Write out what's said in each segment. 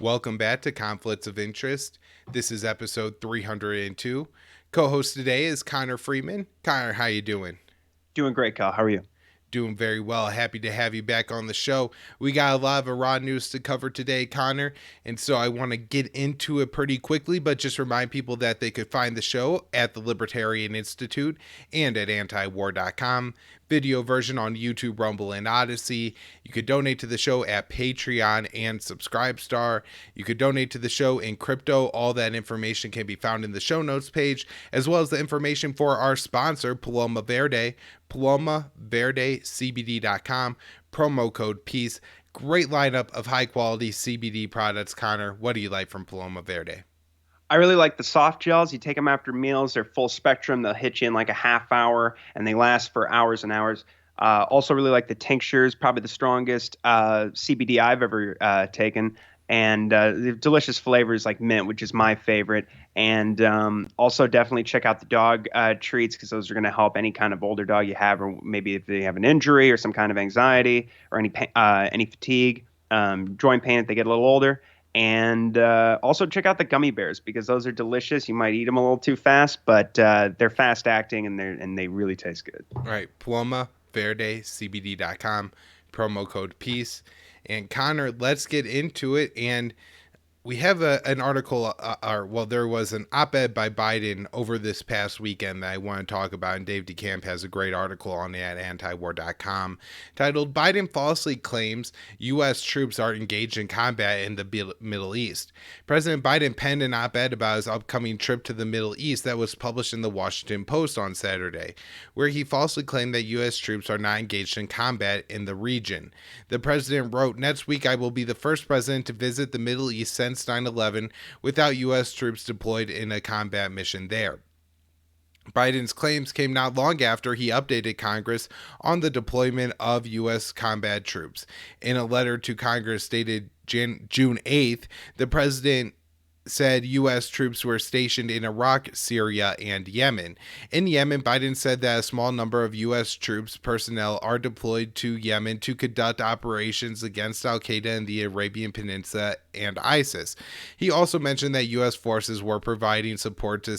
Welcome back to Conflicts of Interest. This is episode 302. Co-host today is Connor Freeman. Connor, how you doing? Doing great, Kyle. How are you? Doing very well. Happy to have you back on the show. We got a lot of Iran news to cover today, Connor, and so I want to get into it pretty quickly, but just remind people that they could find the show at the Libertarian Institute and at antiwar.com. Video version on YouTube, Rumble, and Odyssey. You could donate to the show at Patreon and Subscribestar. You could donate to the show in crypto. All that information can be found in the show notes page, as well as the information for our sponsor, Paloma Verde, PalomaVerdeCBD.com, promo code PEACE. Great lineup of high quality CBD products. Connor, what do you like from Paloma Verde? I really like the soft gels. You take them after meals. They're full spectrum. They'll hit you in like a half hour, and they last for hours and hours. Also, really like the tinctures. Probably the strongest CBD I've ever taken, and the delicious flavors like mint, which is my favorite. And also, definitely check out the dog treats because those are going to help any kind of older dog you have, or maybe if they have an injury or some kind of anxiety or any fatigue, joint pain if they get a little older. And also check out the gummy bears because those are delicious. You might eat them a little too fast, but they're fast acting and they really taste good. All right, PalomaVerdeCBD.com, promo code PEACE. And Connor, let's get into it. And we have an article, there was an op-ed by Biden over this past weekend that I want to talk about, and Dave DeCamp has a great article on it at antiwar.com titled, Biden falsely claims U.S. troops are engaged in combat in the Middle East. President Biden penned an op-ed about his upcoming trip to the Middle East that was published in the Washington Post on Saturday, where he falsely claimed that U.S. troops are not engaged in combat in the region. The president wrote, "Next week I will be the first president to visit the Middle East since 9/11 without U.S. troops deployed in a combat mission there." Biden's claims came not long after he updated Congress on the deployment of U.S. combat troops. In a letter to Congress dated June 8th, the president said U.S. troops were stationed in Iraq, Syria, and Yemen. In Yemen, Biden said that a small number of U.S. troops personnel are deployed to Yemen to conduct operations against al-Qaeda in the Arabian Peninsula and ISIS. He also mentioned that U.S. forces were providing support to the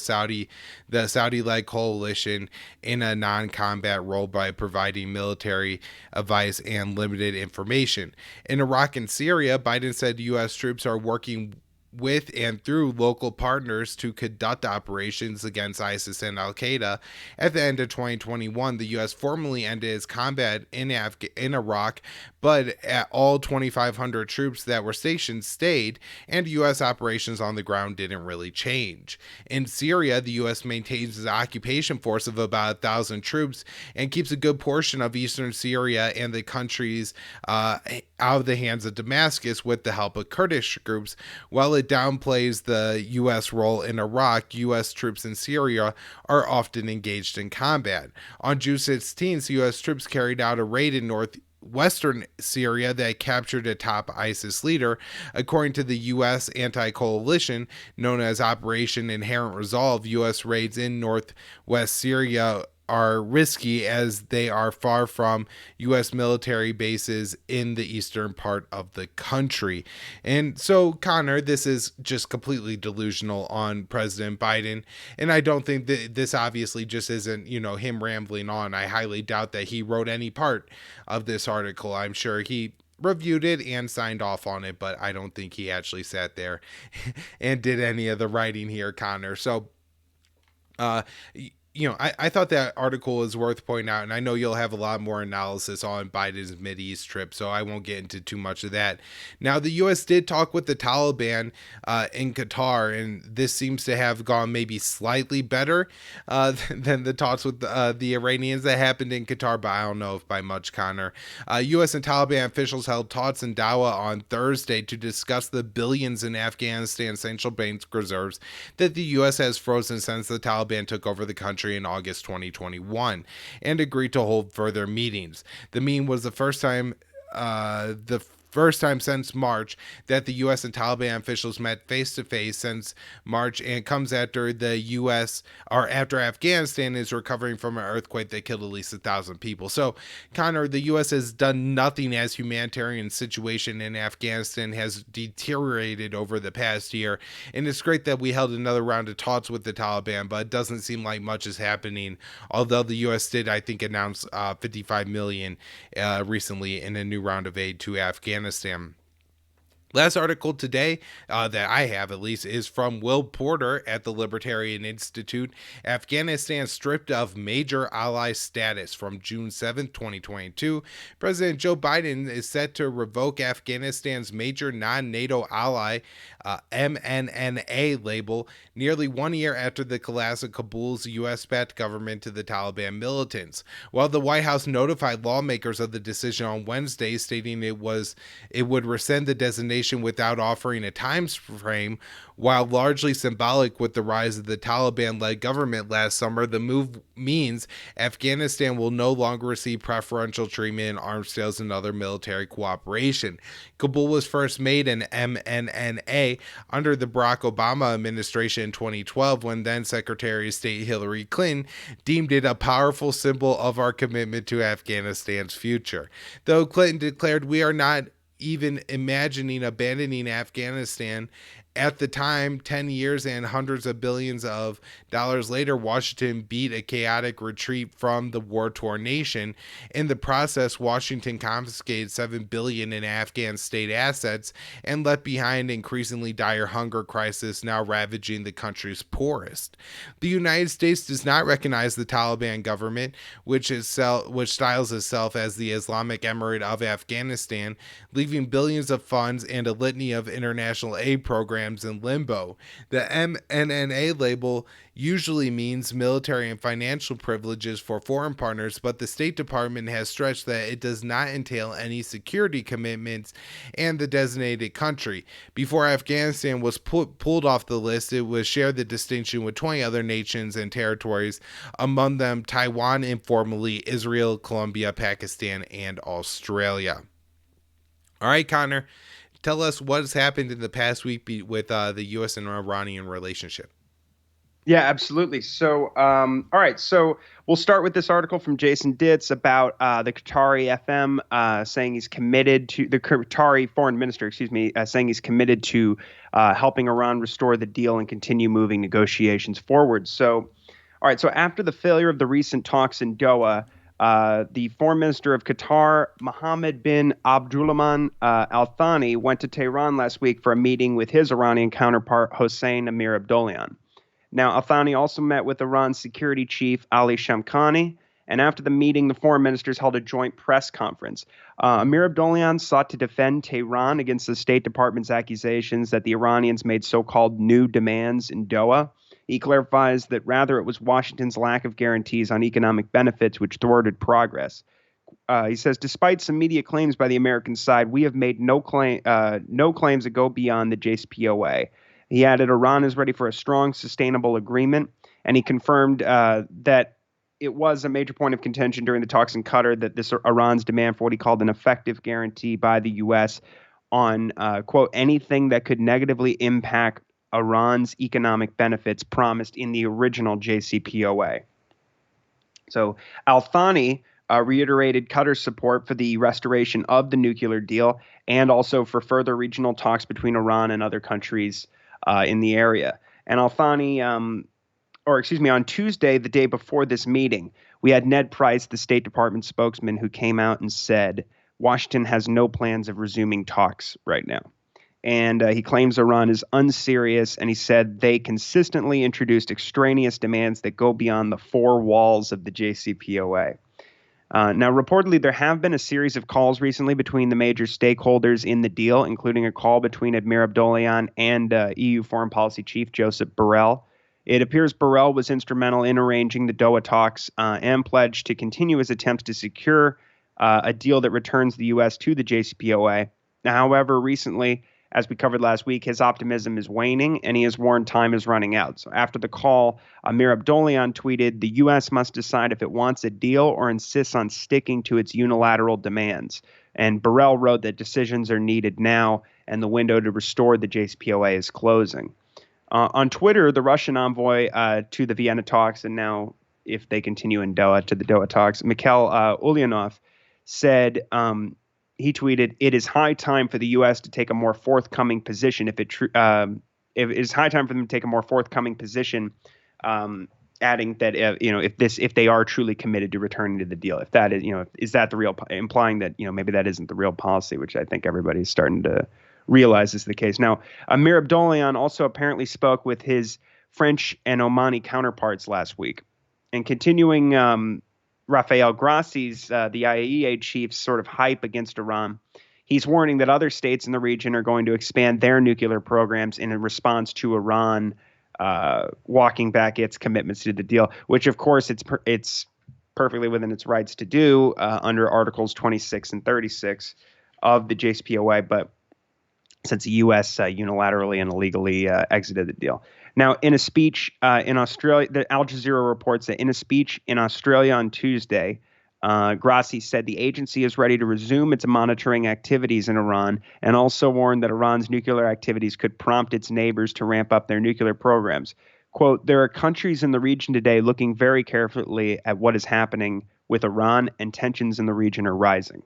Saudi-led coalition in a non-combat role by providing military advice and limited information. In Iraq and Syria, Biden said U.S. troops are working with and through local partners to conduct operations against ISIS and al-Qaeda. At the end of 2021, the U.S. formally ended its combat in Iraq, but all 2,500 troops that were stationed stayed, and U.S. operations on the ground didn't really change. In Syria, the U.S. maintains an occupation force of about 1,000 troops and keeps a good portion of eastern Syria and the countries out of the hands of Damascus with the help of Kurdish groups. While it downplays the U.S. role in Iraq, U.S. troops in Syria are often engaged in combat. On June 16th, U.S. troops carried out a raid in northwestern Syria that captured a top ISIS leader. According to the U.S. anti-coalition known as Operation Inherent Resolve, U.S. raids in northwest Syria are risky as they are far from U.S. military bases in the eastern part of the country. And so, Connor, this is just completely delusional on President Biden. And I don't think that this obviously just isn't, him rambling on. I highly doubt that he wrote any part of this article. I'm sure he reviewed it and signed off on it, but I don't think he actually sat there and did any of the writing here, Connor. So, I thought that article is worth pointing out, and I know you'll have a lot more analysis on Biden's Mideast trip, so I won't get into too much of that. Now, the U.S. did talk with the Taliban in Qatar, and this seems to have gone maybe slightly better than the talks with the Iranians that happened in Qatar, but I don't know if by much, Connor. U.S. and Taliban officials held talks in Doha on Thursday to discuss the billions in Afghanistan central bank reserves that the U.S. has frozen since the Taliban took over the country in August 2021 and agreed to hold further meetings. The meeting was the first time first time since March that the U.S. and Taliban officials met face-to-face since March, and comes after the U.S. or after Afghanistan is recovering from an earthquake that killed at least 1,000 people. So, Connor, the U.S. has done nothing as humanitarian situation in Afghanistan has deteriorated over the past year, and it's great that we held another round of talks with the Taliban, but it doesn't seem like much is happening, although the U.S. did, I think, announce $55 million recently in a new round of aid to Afghanistan. Last article today that I have, at least, is from Will Porter at the Libertarian Institute. Afghanistan stripped of major ally status from June 7th, 2022. President Joe Biden is set to revoke Afghanistan's major non-NATO ally MNNA label nearly 1 year after the collapse of Kabul's U.S.-backed government to the Taliban militants. While the White House notified lawmakers of the decision on Wednesday, stating it would rescind the designation without offering a time frame, while largely symbolic with the rise of the Taliban-led government last summer, the move means Afghanistan will no longer receive preferential treatment in arms sales and other military cooperation. Kabul was first made an MNNA under the Barack Obama administration in 2012, when then Secretary of State Hillary Clinton deemed it a powerful symbol of our commitment to Afghanistan's future. Though Clinton declared, "We are not even imagining abandoning Afghanistan," at the time, 10 years and hundreds of billions of dollars later, Washington beat a chaotic retreat from the war-torn nation. In the process, Washington confiscated $7 billion in Afghan state assets and left behind increasingly dire hunger crisis now ravaging the country's poorest. The United States does not recognize the Taliban government, which styles itself as the Islamic Emirate of Afghanistan, leaving billions of funds and a litany of international aid programs in limbo. The MNNA label usually means military and financial privileges for foreign partners, but the State Department has stretched that it does not entail any security commitments and the designated country. Before Afghanistan was pulled off the list, it was shared the distinction with 20 other nations and territories, among them Taiwan, informally Israel, Colombia, Pakistan, and Australia. All right, Connor, tell us what has happened in the past week with the U.S. and Iranian relationship. Yeah, absolutely. So, all right. So we'll start with this article from Jason Ditz about the Qatari FM saying he's committed to the Qatari foreign minister, saying he's committed to helping Iran restore the deal and continue moving negotiations forward. So, all right. So after the failure of the recent talks in Doha, the foreign minister of Qatar, Mohammed bin Abdulrahman Al Thani, went to Tehran last week for a meeting with his Iranian counterpart, Hossein Amir Abdollahian. Now, Al Thani also met with Iran's security chief, Ali Shamkhani, and after the meeting, the foreign ministers held a joint press conference. Amir Abdollahian sought to defend Tehran against the State Department's accusations that the Iranians made so-called new demands in Doha. He clarifies that rather it was Washington's lack of guarantees on economic benefits which thwarted progress. He says, despite some media claims by the American side, we have made no claims that go beyond the JCPOA. He added, Iran is ready for a strong, sustainable agreement, and he confirmed that it was a major point of contention during the talks in Qatar that this Iran's demand for what he called an effective guarantee by the U.S. on, quote, anything that could negatively impact Iran's economic benefits promised in the original JCPOA. So Al Thani reiterated Qatar's support for the restoration of the nuclear deal and also for further regional talks between Iran and other countries in the area. And Al Thani, on Tuesday, the day before this meeting, we had Ned Price, the State Department spokesman, who came out and said Washington has no plans of resuming talks right now. And he claims Iran is unserious, and he said they consistently introduced extraneous demands that go beyond the four walls of the JCPOA. Now, reportedly, there have been a series of calls recently between the major stakeholders in the deal, including a call between Amir Abdollahian and EU Foreign Policy Chief Joseph Borrell. It appears Borrell was instrumental in arranging the Doha talks and pledged to continue his attempts to secure a deal that returns the U.S. to the JCPOA. Now, however, recently, as we covered last week, his optimism is waning, and he has warned time is running out. So after the call, Amir Abdollahian tweeted, the U.S. must decide if it wants a deal or insists on sticking to its unilateral demands. And Burrell wrote that decisions are needed now, and the window to restore the JCPOA is closing. On Twitter, the Russian envoy to the Vienna talks, and now if they continue in Doha, to the Doha talks, Mikhail Ulyanov said, he tweeted, "It is high time for the U.S. to take a more forthcoming position. If it is high time for them to take a more forthcoming position," adding that if they are truly committed to returning to the deal, if that is that the real, implying that maybe that isn't the real policy, which I think everybody's starting to realize is the case. Now, Amir Abdollahian also apparently spoke with his French and Omani counterparts last week, and continuing Rafael Grassi's, the IAEA chief's sort of hype against Iran, he's warning that other states in the region are going to expand their nuclear programs in response to Iran walking back its commitments to the deal, which of course it's perfectly within its rights to do under Articles 26 and 36 of the JCPOA, but since the U.S. Unilaterally and illegally exited the deal. Now, in a speech in Australia, the Al Jazeera reports that in a speech in Australia on Tuesday, Grassi said the agency is ready to resume its monitoring activities in Iran, and also warned that Iran's nuclear activities could prompt its neighbors to ramp up their nuclear programs. Quote, "There are countries in the region today looking very carefully at what is happening with Iran, and tensions in the region are rising."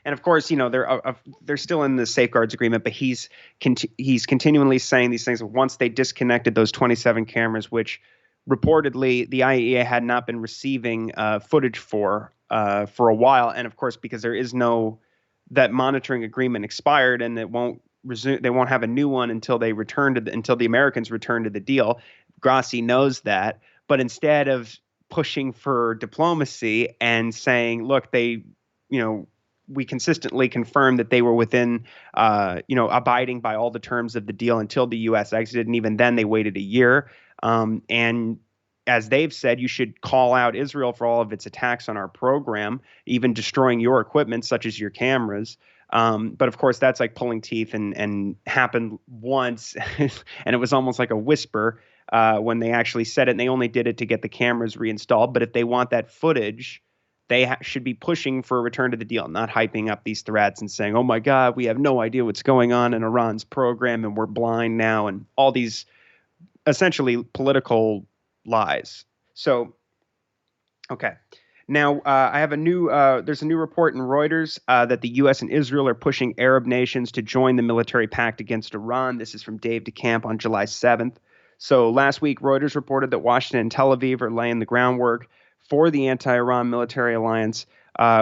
And of course, they're still in the safeguards agreement, but he's continually saying these things. Once they disconnected those 27 cameras, which reportedly the IAEA had not been receiving footage for a while, and of course, because that monitoring agreement expired, and it won't resume. They won't have a new one until until the Americans return to the deal. Grassi knows that, but instead of pushing for diplomacy and saying, "Look, we consistently confirmed that they were within, abiding by all the terms of the deal until the U.S. exited, and even then they waited a year." And as they've said, you should call out Israel for all of its attacks on our program, even destroying your equipment, such as your cameras. But of course, that's like pulling teeth, and happened once, and it was almost like a whisper when they actually said it, and they only did it to get the cameras reinstalled. But if they want that footage, they should be pushing for a return to the deal, not hyping up these threats and saying, "Oh my God, we have no idea what's going on in Iran's program, and we're blind now," and all these essentially political lies. So, okay. Now, I have there's a new report in Reuters that the U.S. and Israel are pushing Arab nations to join the military pact against Iran. This is from Dave DeCamp on July 7th. So last week, Reuters reported that Washington and Tel Aviv are laying the groundwork for the anti-Iran military alliance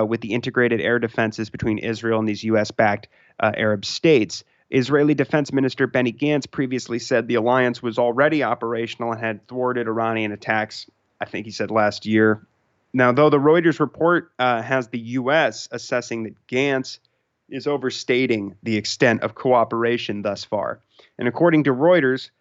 with the integrated air defenses between Israel and these U.S.-backed Arab states. Israeli Defense Minister Benny Gantz previously said the alliance was already operational and had thwarted Iranian attacks, I think he said last year. Now, though the Reuters report has the U.S. assessing that Gantz is overstating the extent of cooperation thus far. And according to Reuters,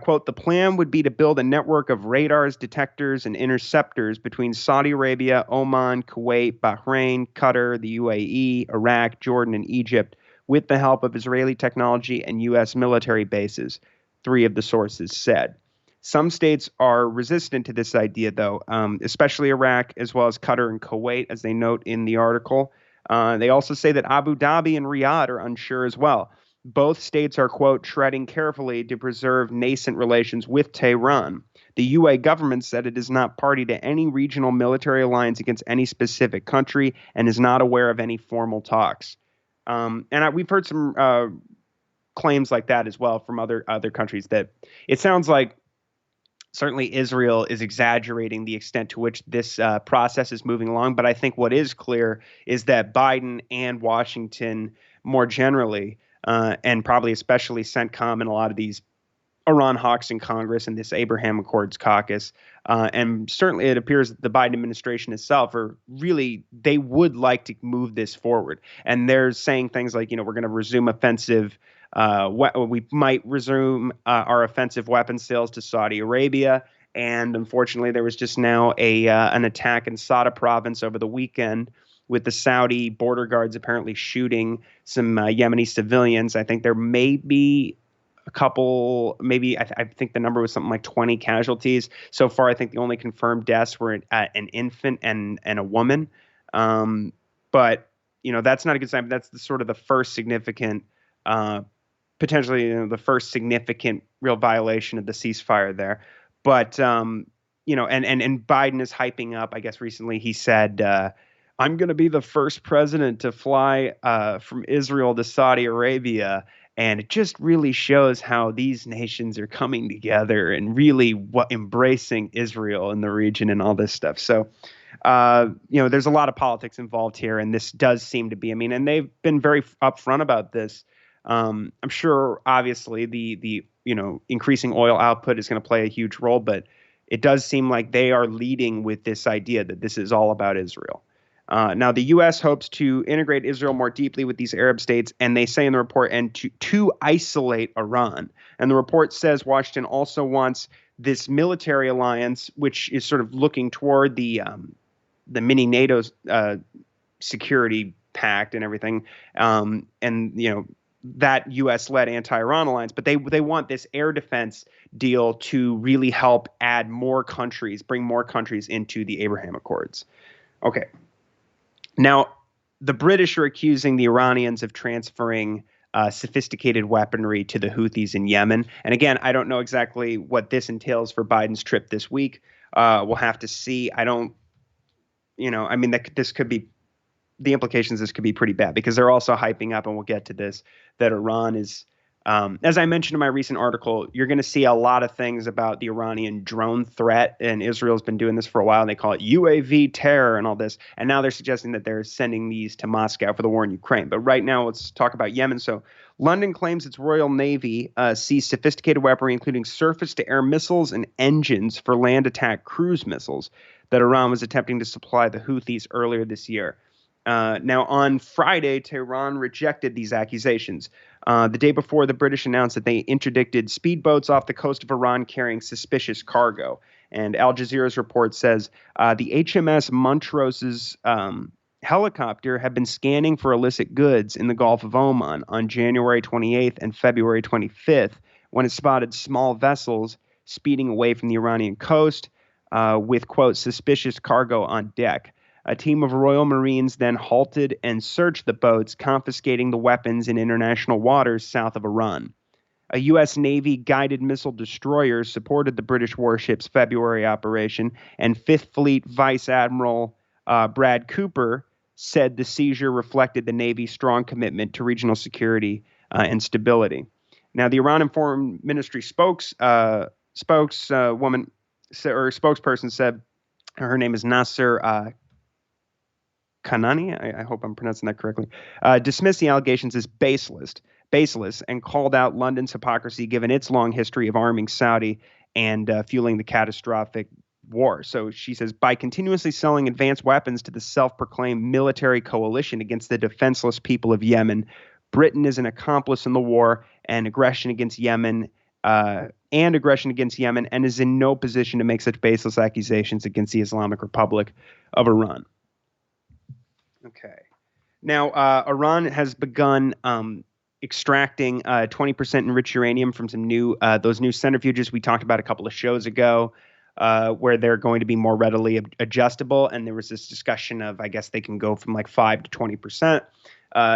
quote, "The plan would be to build a network of radars, detectors, and interceptors between Saudi Arabia, Oman, Kuwait, Bahrain, Qatar, the UAE, Iraq, Jordan, and Egypt, with the help of Israeli technology and U.S. military bases," three of the sources said. Some states are resistant to this idea, though, especially Iraq, as well as Qatar and Kuwait, as they note in the article. They also say that Abu Dhabi and Riyadh are unsure as well. Both states are, quote, "treading carefully to preserve nascent relations with Tehran." The UAE government said it is not party to any regional military alliance against any specific country and is not aware of any formal talks. We've heard some claims like that as well from other countries, that it sounds like certainly Israel is exaggerating the extent to which this process is moving along. But I think what is clear is that Biden and Washington more generally, and probably especially CENTCOM and a lot of these Iran hawks in Congress and this Abraham Accords caucus, and certainly it appears that the Biden administration itself they would like to move this forward. And they're saying things like, we're going to resume offensive, we might resume our offensive weapon sales to Saudi Arabia. And unfortunately, there was just now an attack in Sada province over the weekend, with the Saudi border guards apparently shooting some Yemeni civilians. I think there may be a couple, maybe I think the number was something like 20 casualties. So far, I think the only confirmed deaths were an infant and a woman. But that's not a good sign. But that's the sort of the first significant, potentially the first significant real violation of the ceasefire there. But and Biden is hyping up. I guess recently he said, "I'm going to be the first president to fly from Israel to Saudi Arabia." And it just really shows how these nations are coming together and really embracing Israel in the region and all this stuff. So, there's a lot of politics involved here, and this does seem to be. I mean, and they've been very upfront about this. I'm sure, obviously, the increasing oil output is going to play a huge role, but it does seem like they are leading with this idea that this is all about Israel. Now, the U.S. hopes to integrate Israel more deeply with these Arab states, and they say in the report, and to isolate Iran. And the report says Washington also wants this military alliance, which is sort of looking toward the mini NATO security pact and everything, that U.S.-led anti-Iran alliance. But they want this air defense deal to really help add more countries, bring more countries into the Abraham Accords. Okay. Now, the British are accusing the Iranians of transferring sophisticated weaponry to the Houthis in Yemen. And again, I don't know exactly what this entails for Biden's trip this week. We'll have to see. This could be, the implications of this could be pretty bad, because they're also hyping up, and we'll get to this, that Iran is, as I mentioned in my recent article, you're going to see a lot of things about the Iranian drone threat, and Israel's been doing this for a while, and they call it UAV terror and all this, and now they're suggesting that they're sending these to Moscow for the war in Ukraine. But right now, let's talk about Yemen. So London claims its Royal Navy seized sophisticated weaponry, including surface-to-air missiles and engines for land attack cruise missiles that Iran was attempting to supply the Houthis earlier this year. Now, on Friday, Tehran rejected these accusations. The day before, the British announced that they interdicted speedboats off the coast of Iran carrying suspicious cargo. And Al Jazeera's report says the HMS Montrose's helicopter had been scanning for illicit goods in the Gulf of Oman on January 28th and February 25th when it spotted small vessels speeding away from the Iranian coast with, quote, suspicious cargo on deck. A team of Royal Marines then halted and searched the boats, confiscating the weapons in international waters south of Iran. A U.S. Navy guided missile destroyer supported the British warship's February operation, and Fifth Fleet Vice Admiral Brad Cooper said the seizure reflected the Navy's strong commitment to regional security and stability. Now, the Iran Foreign Ministry spokesperson said, her name is Nasser Kanani, I hope I'm pronouncing that correctly, dismissed the allegations as baseless, and called out London's hypocrisy given its long history of arming Saudi and fueling the catastrophic war. So she says, by continuously selling advanced weapons to the self-proclaimed military coalition against the defenseless people of Yemen, Britain is an accomplice in the war and aggression against Yemen, and is in no position to make such baseless accusations against the Islamic Republic of Iran. Okay. Now, Iran has begun extracting 20% enriched uranium from some those new centrifuges we talked about a couple of shows ago, where they're going to be more readily adjustable. And there was this discussion of, I guess they can go from like 5 to 20%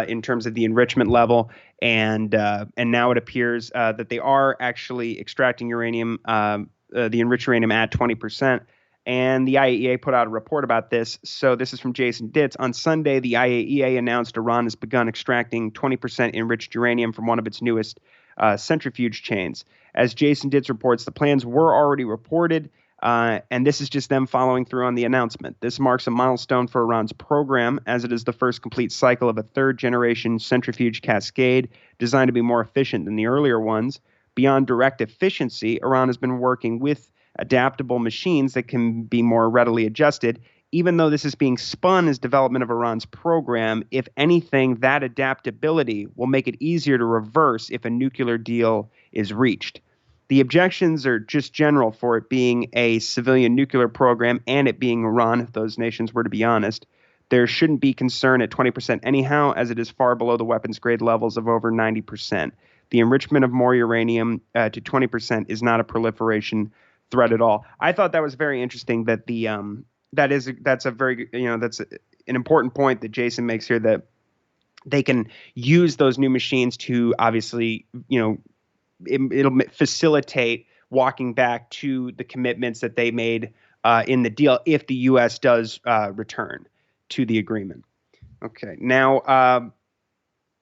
in terms of the enrichment level. And now it appears that they are actually extracting uranium, the enriched uranium at 20%. And the IAEA put out a report about this. So this is from Jason Ditz. On Sunday, the IAEA announced Iran has begun extracting 20% enriched uranium from one of its newest centrifuge chains. As Jason Ditz reports, the plans were already reported, and this is just them following through on the announcement. This marks a milestone for Iran's program, as it is the first complete cycle of a third-generation centrifuge cascade designed to be more efficient than the earlier ones. Beyond direct efficiency, Iran has been working with adaptable machines that can be more readily adjusted. Even though this is being spun as development of Iran's program, if anything, that adaptability will make it easier to reverse if a nuclear deal is reached. The objections are just general for it being a civilian nuclear program and it being Iran, if those nations were to be honest. There shouldn't be concern at 20% anyhow, as it is far below the weapons grade levels of over 90%. The enrichment of more uranium to 20% is not a proliferation threat at all. I thought that was very interesting that that's a very, an important point that Jason makes here, that they can use those new machines to obviously, it'll facilitate walking back to the commitments that they made in the deal if the U.S. does return to the agreement. Okay, now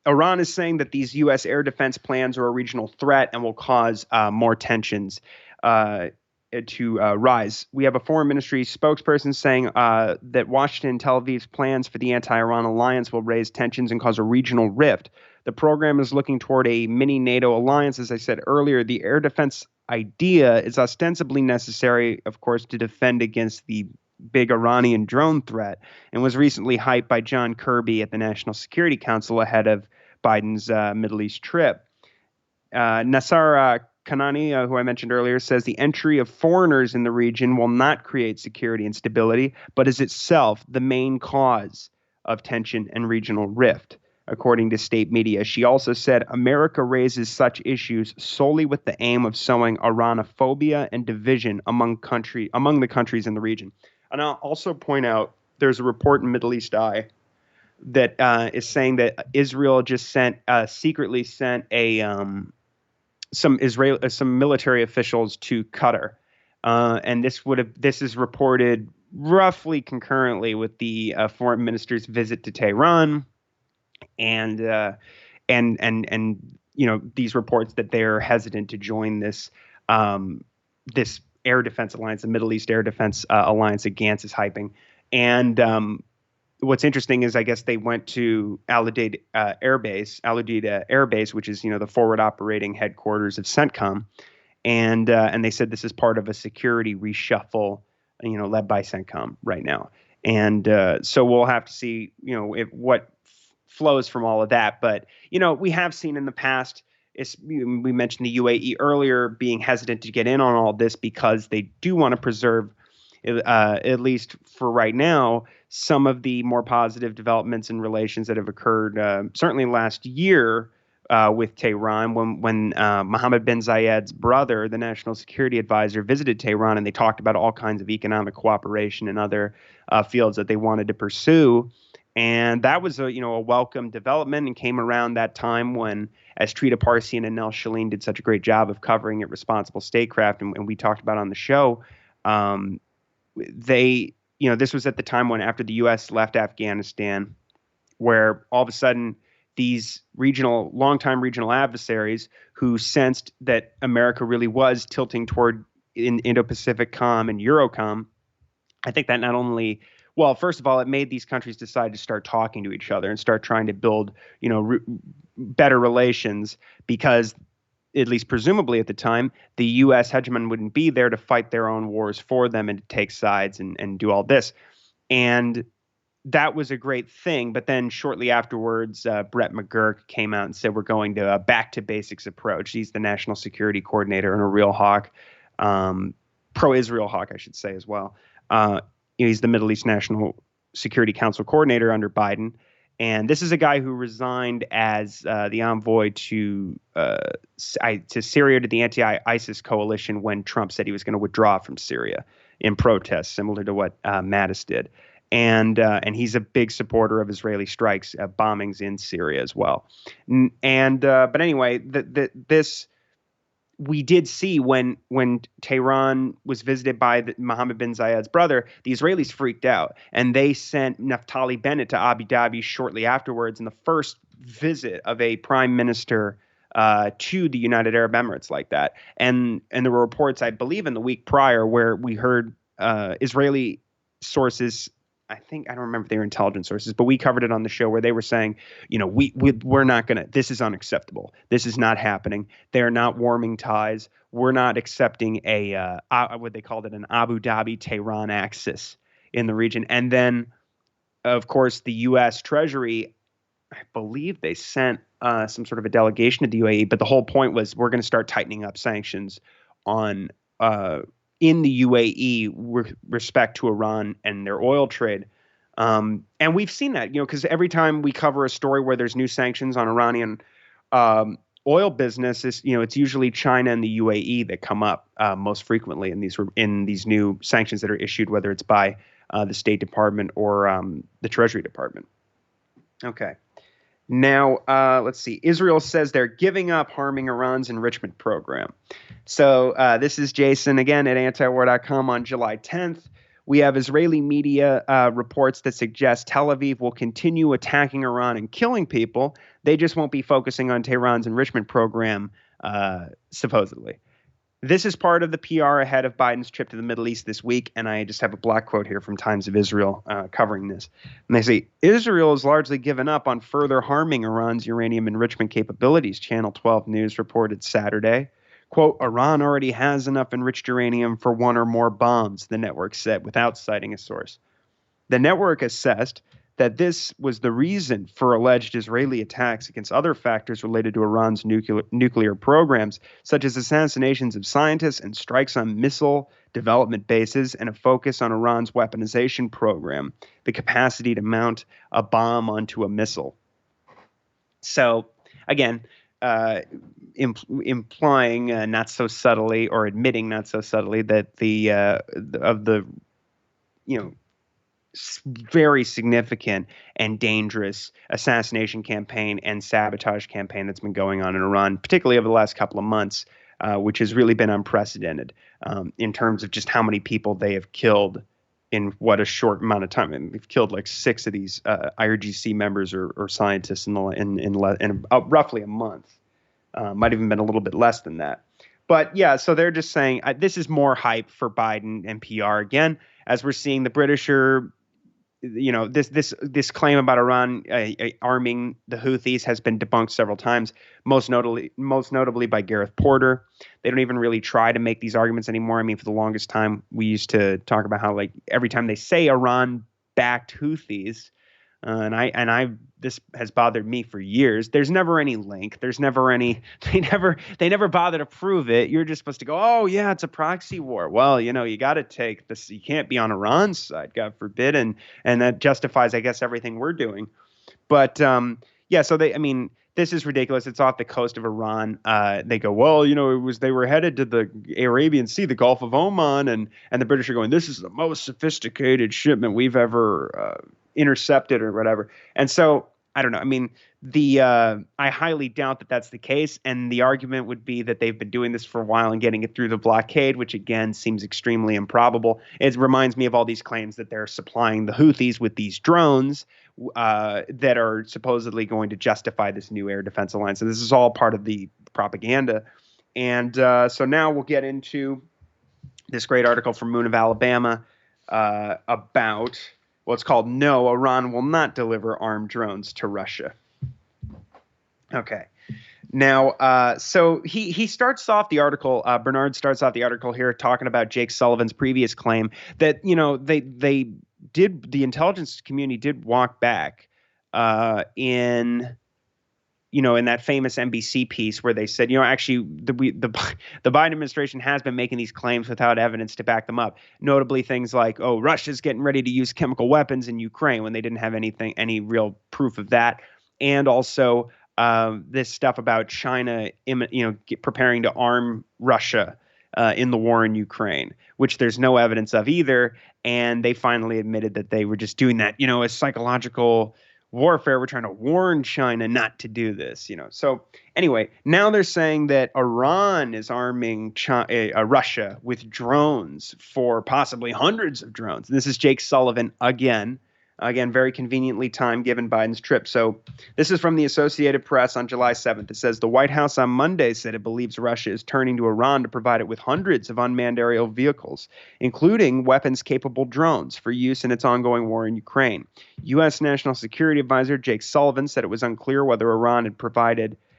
Iran is saying that these U.S. air defense plans are a regional threat and will cause more tensions to rise. We have a foreign ministry spokesperson saying that Washington and Tel Aviv's plans for the anti-Iran alliance will raise tensions and cause a regional rift. The program is looking toward a mini NATO alliance. As I said earlier, the air defense idea is ostensibly necessary, of course, to defend against the big Iranian drone threat, and was recently hyped by John Kirby at the National Security Council ahead of Biden's Middle East trip. Nasser Kanani, who I mentioned earlier, says the entry of foreigners in the region will not create security and stability, but is itself the main cause of tension and regional rift, according to state media. She also said America raises such issues solely with the aim of sowing Iranophobia and division among the countries in the region. And I'll also point out there's a report in Middle East Eye that is saying that Israel just secretly sent some military officials to Qatar, and this is reported roughly concurrently with the foreign minister's visit to Tehran, and these reports that they're hesitant to join this air defense alliance, the Middle East Air Defense Alliance that Gantz is hyping. And what's interesting is I guess they went to Al Udeid Air Base, which is the forward operating headquarters of CENTCOM, and they said this is part of a security reshuffle, led by CENTCOM right now. And so we'll have to see, what flows from all of that. But we have seen in the past, we mentioned the UAE earlier being hesitant to get in on all this because they do want to preserve, at least for right now, some of the more positive developments in relations that have occurred certainly last year with Tehran when Mohammed bin Zayed's brother, the national security advisor, visited Tehran, and they talked about all kinds of economic cooperation and other fields that they wanted to pursue. And that was a welcome development, and came around that time when, as Trita Parsian and Nell Shalin did such a great job of covering it, responsible statecraft, and we talked about on the show, this was at the time when, after the U.S. left Afghanistan, where all of a sudden these longtime regional adversaries who sensed that America really was tilting toward Indo-Pacific Com and Eurocom, I think that not only, well, first of all, it made these countries decide to start talking to each other and start trying to build, better relations, because, at least presumably at the time, the U.S. hegemon wouldn't be there to fight their own wars for them and to take sides and do all this. And that was a great thing. But then shortly afterwards, Brett McGurk came out and said, we're going to a back to basics approach. He's the national security coordinator and a real hawk, pro-Israel hawk, I should say, as well. He's the Middle East National Security Council coordinator under Biden. And this is a guy who resigned as the envoy to Syria, to the anti-ISIS coalition, when Trump said he was going to withdraw from Syria in protest, similar to what Mattis did. And he's a big supporter of Israeli strikes, bombings in Syria as well. But anyway, this we did see when Tehran was visited by Mohammed bin Zayed's brother, the Israelis freaked out, and they sent Naftali Bennett to Abu Dhabi shortly afterwards, in the first visit of a prime minister to the United Arab Emirates like that. And there were reports, I believe, in the week prior where we heard Israeli sources, I don't remember if they were intelligence sources, but we covered it on the show, where they were saying, we're not going to, this is unacceptable. This is not happening. They're not warming ties. We're not accepting what they called it, an Abu Dhabi Tehran axis in the region. And then, of course, the U.S. Treasury, I believe they sent some sort of a delegation to the UAE, but the whole point was, we're going to start tightening up sanctions on in the UAE with respect to Iran and their oil trade. And we've seen that, because every time we cover a story where there's new sanctions on Iranian oil business, it's usually China and the UAE that come up most frequently in these new sanctions that are issued, whether it's by the State Department or the Treasury Department. Okay. Now, let's see. Israel says they're giving up harming Iran's enrichment program. So this is Jason again at antiwar.com on July 10th. We have Israeli media reports that suggest Tel Aviv will continue attacking Iran and killing people. They just won't be focusing on Tehran's enrichment program, supposedly. This is part of the PR ahead of Biden's trip to the Middle East this week, and I just have a black quote here from Times of Israel covering this. And they say, Israel has largely given up on further harming Iran's uranium enrichment capabilities, Channel 12 News reported Saturday. Quote, Iran already has enough enriched uranium for one or more bombs, the network said, without citing a source. The network assessed that this was the reason for alleged Israeli attacks against other factors related to Iran's nuclear programs, such as assassinations of scientists and strikes on missile development bases, and a focus on Iran's weaponization program, the capacity to mount a bomb onto a missile. So, again, implying not so subtly, or admitting not so subtly, that the very significant and dangerous assassination campaign and sabotage campaign that's been going on in Iran, particularly over the last couple of months, which has really been unprecedented in terms of just how many people they have killed in what a short amount of time. And they've killed like 6 of these IRGC members or scientists in roughly a month. Might have even been a little bit less than that. But yeah, so they're just saying this is more hype for Biden and PR. Again, as we're seeing, the British are, this claim about Iran arming the Houthis has been debunked several times, most notably by Gareth Porter. They don't even really try to make these arguments anymore. I mean, for the longest time, we used to talk about how, like, every time they say Iran-backed Houthis, this has bothered me for years. There's never any link. There's never any. They never bother to prove it. You're just supposed to go, oh yeah, it's a proxy war. Well, you got to take this. You can't be on Iran's side, God forbid, and that justifies, I guess, everything we're doing. But yeah, so this is ridiculous. It's off the coast of Iran. They go, well, they were headed to the Arabian Sea, the Gulf of Oman, and the British are going, this is the most sophisticated shipment we've ever intercepted or whatever. And so I don't know. I mean, I highly doubt that that's the case. And the argument would be that they've been doing this for a while and getting it through the blockade, which again seems extremely improbable. It reminds me of all these claims that they're supplying the Houthis with these drones that are supposedly going to justify this new air defense alliance. So this is all part of the propaganda. And so now we'll get into this great article from Moon of Alabama about what's called No, Iran Will Not Deliver Armed Drones to Russia. Okay. Now, so he starts off the article, Bernard starts off the article here talking about Jake Sullivan's previous claim that, the intelligence community did walk back in that famous NBC piece where they said, actually, the Biden administration has been making these claims without evidence to back them up. Notably, things like, oh, Russia's getting ready to use chemical weapons in Ukraine, when they didn't have any real proof of that. And also this stuff about China, preparing to arm Russia in the war in Ukraine, which there's no evidence of either. And they finally admitted that they were just doing that, as psychological warfare. We're trying to warn China not to do this, So anyway, now they're saying that Iran is arming Russia with drones, for possibly hundreds of drones. And this is Jake Sullivan again, very conveniently timed given Biden's trip. So this is from the Associated Press on July 7th. It says the White House on Monday said it believes Russia is turning to Iran to provide it with hundreds of unmanned aerial vehicles, including weapons-capable drones for use in its ongoing war in Ukraine. U.S. National Security Advisor Jake Sullivan said it was unclear whether Iran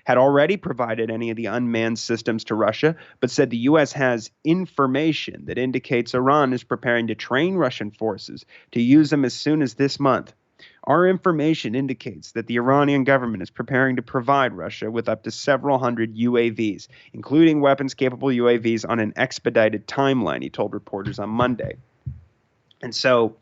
had already provided any of the unmanned systems to Russia, but said the U.S. has information that indicates Iran is preparing to train Russian forces to use them as soon as this month. Our information indicates that the Iranian government is preparing to provide Russia with up to several hundred UAVs, including weapons-capable UAVs, on an expedited timeline, he told reporters on Monday. And so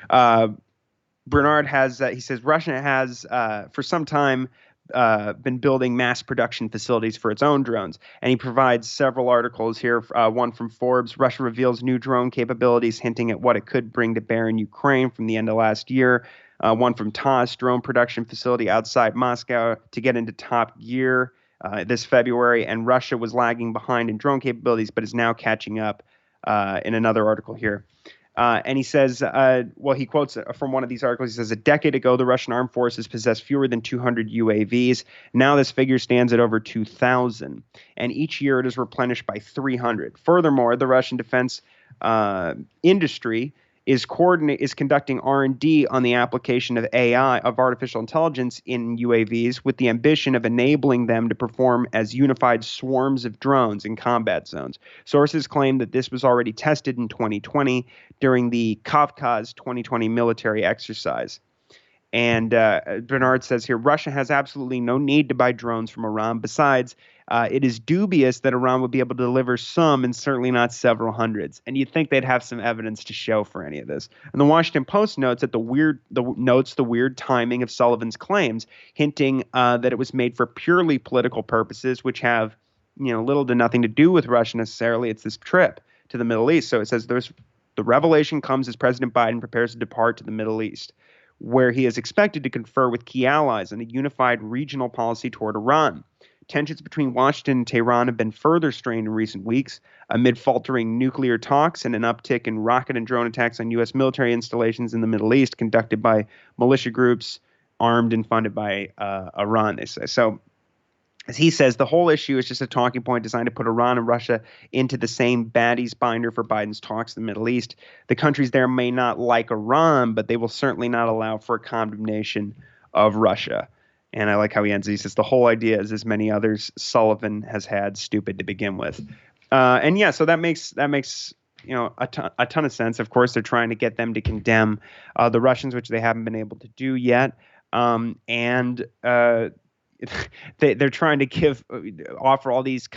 Bernard he says Russia has, for some time, been building mass production facilities for its own drones. And he provides several articles here. One from Forbes: Russia reveals new drone capabilities, hinting at what it could bring to bear in Ukraine from the end of last year. One from TASS: drone production facility outside Moscow to get into top gear this February. And Russia was lagging behind in drone capabilities, but is now catching up in another article here. And he says, he quotes from one of these articles. He says, a decade ago, the Russian armed forces possessed fewer than 200 UAVs. Now this figure stands at over 2,000. And each year it is replenished by 300. Furthermore, the Russian defense industry is conducting R&D on the application of AI, of artificial intelligence, in UAVs with the ambition of enabling them to perform as unified swarms of drones in combat zones. Sources claim that this was already tested in 2020 during the Kavkaz 2020 military exercise. And Bernard says here, Russia has absolutely no need to buy drones from Iran. Besides, it is dubious that Iran would be able to deliver some and certainly not several hundreds. And you'd think they'd have some evidence to show for any of this. And the Washington Post notes the weird timing of Sullivan's claims, hinting that it was made for purely political purposes, which have little to nothing to do with Russia necessarily. It's this trip to the Middle East. So it says the revelation comes as President Biden prepares to depart to the Middle East, where he is expected to confer with key allies on a unified regional policy toward Iran. Tensions between Washington and Tehran have been further strained in recent weeks amid faltering nuclear talks and an uptick in rocket and drone attacks on U.S. military installations in the Middle East conducted by militia groups armed and funded by Iran, they say. So, as he says, the whole issue is just a talking point designed to put Iran and Russia into the same baddies binder for Biden's talks in the Middle East. The countries there may not like Iran, but they will certainly not allow for a condemnation of Russia. And I like how he ends. He says the whole idea is, as many others Sullivan has had, stupid to begin with. So that makes a ton of sense. Of course, they're trying to get them to condemn the Russians, which they haven't been able to do yet. They're trying to offer all these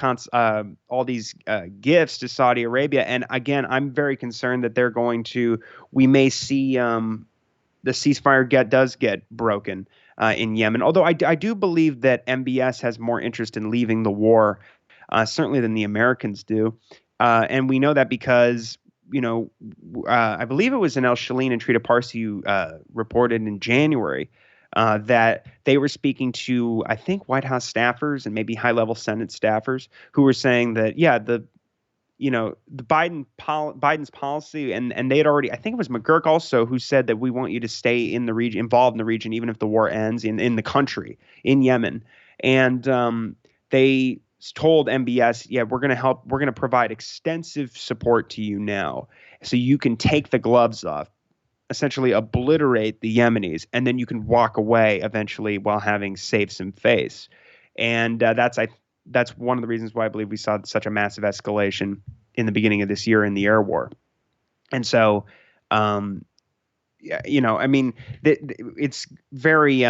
gifts to Saudi Arabia, and again, I'm very concerned that we may see the ceasefire does get broken in Yemen. Although I do believe that MBS has more interest in leaving the war, certainly than the Americans do, and we know that because I believe it was in El Shalin and Trita Parsi who reported in January that they were speaking to, I think, White House staffers and maybe high-level Senate staffers who were saying that, the Biden's policy, and they had already, I think it was McGurk also who said that we want you to stay in the region, involved in the region, even if the war ends in the country, in Yemen. And they told MBS, we're going to help, we're going to provide extensive support to you now so you can take the gloves off, essentially obliterate the Yemenis, and then you can walk away eventually while having saved some face. And that's one of the reasons why I believe we saw such a massive escalation in the beginning of this year in the air war. And so, it's very,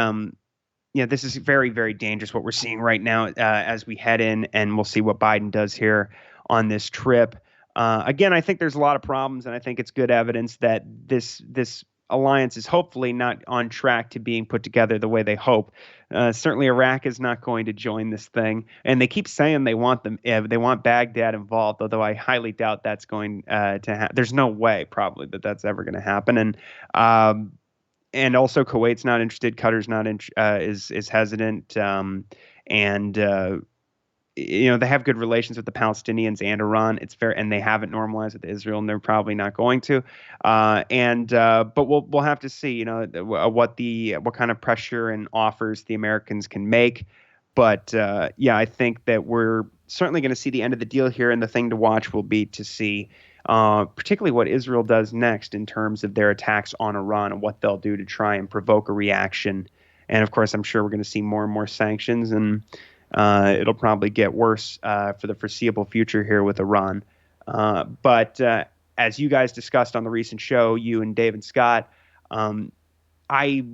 this is very, very dangerous what we're seeing right now as we head in, and we'll see what Biden does here on this trip. Again, I think there's a lot of problems, and I think it's good evidence that this alliance is hopefully not on track to being put together the way they hope. Certainly, Iraq is not going to join this thing, and they keep saying they want Baghdad involved. Although I highly doubt that's going to happen. There's no way, probably, that that's ever going to happen. And also Kuwait's not interested. Qatar's not is hesitant, they have good relations with the Palestinians and Iran. And they haven't normalized with Israel, and they're probably not going to. But we'll have to see, what kind of pressure and offers the Americans can make. But I think that we're certainly going to see the end of the deal here, and the thing to watch will be to see, particularly what Israel does next in terms of their attacks on Iran and what they'll do to try and provoke a reaction. And of course, I'm sure we're going to see more and more sanctions, and it'll probably get worse for the foreseeable future here with Iran. But as you guys discussed on the recent show, you and Dave and Scott, I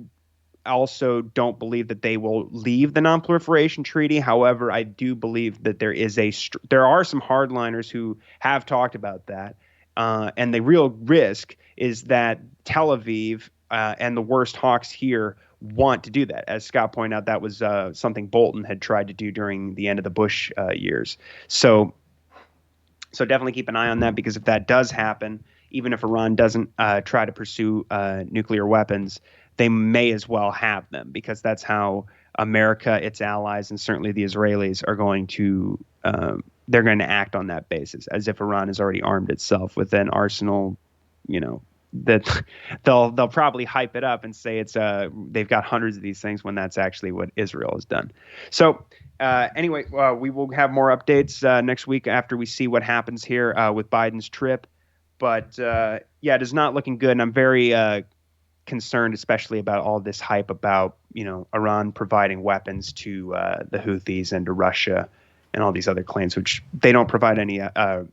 also don't believe that they will leave the Non-Proliferation Treaty. However, I do believe that there are some hardliners who have talked about that. And the real risk is that Tel Aviv and the worst hawks here want to do that. As Scott pointed out, that was something Bolton had tried to do during the end of the Bush years. So definitely keep an eye on that, because if that does happen, even if Iran doesn't try to pursue nuclear weapons, they may as well have them, because that's how America, its allies, and certainly the Israelis are going to they're going to act on that basis, as if Iran has already armed itself with an arsenal, that they'll probably hype it up and say they've got hundreds of these things, when that's actually what Israel has done. So anyway, we will have more updates next week after we see what happens here with Biden's trip. But yeah, it is not looking good, and I'm very concerned, especially about all this hype about Iran providing weapons to the Houthis and to Russia and all these other claims, which they don't provide any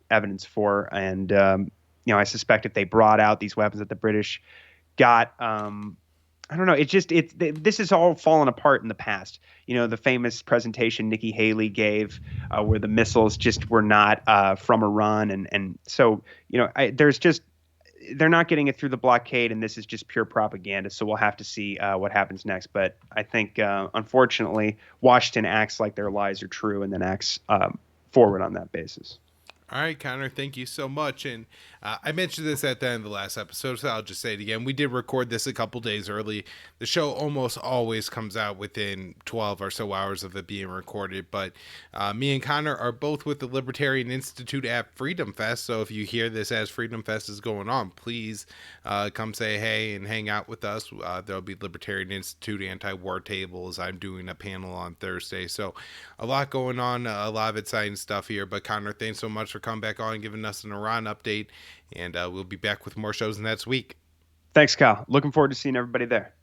evidence for. And I suspect if they brought out these weapons that the British got, I don't know. This is all fallen apart in the past. The famous presentation Nikki Haley gave, where the missiles just were not from Iran, and so they're not getting it through the blockade, and this is just pure propaganda. So we'll have to see what happens next. But I think, unfortunately, Washington acts like their lies are true, and then acts forward on that basis. All right, Connor, thank you so much. And I mentioned this at the end of the last episode, so I'll just say it again. We did record this a couple days early. The show almost always comes out within 12 or so hours of it being recorded. But me and Connor are both with the Libertarian Institute at Freedom Fest. So if you hear this as Freedom Fest is going on, please come say hey and hang out with us. There'll be Libertarian Institute anti-war tables. I'm doing a panel on Thursday. So a lot going on, a lot of exciting stuff here. But Connor, thanks so much for coming back on and giving us an Iran update, and we'll be back with more shows next week. Thanks, Kyle. Looking forward to seeing everybody there.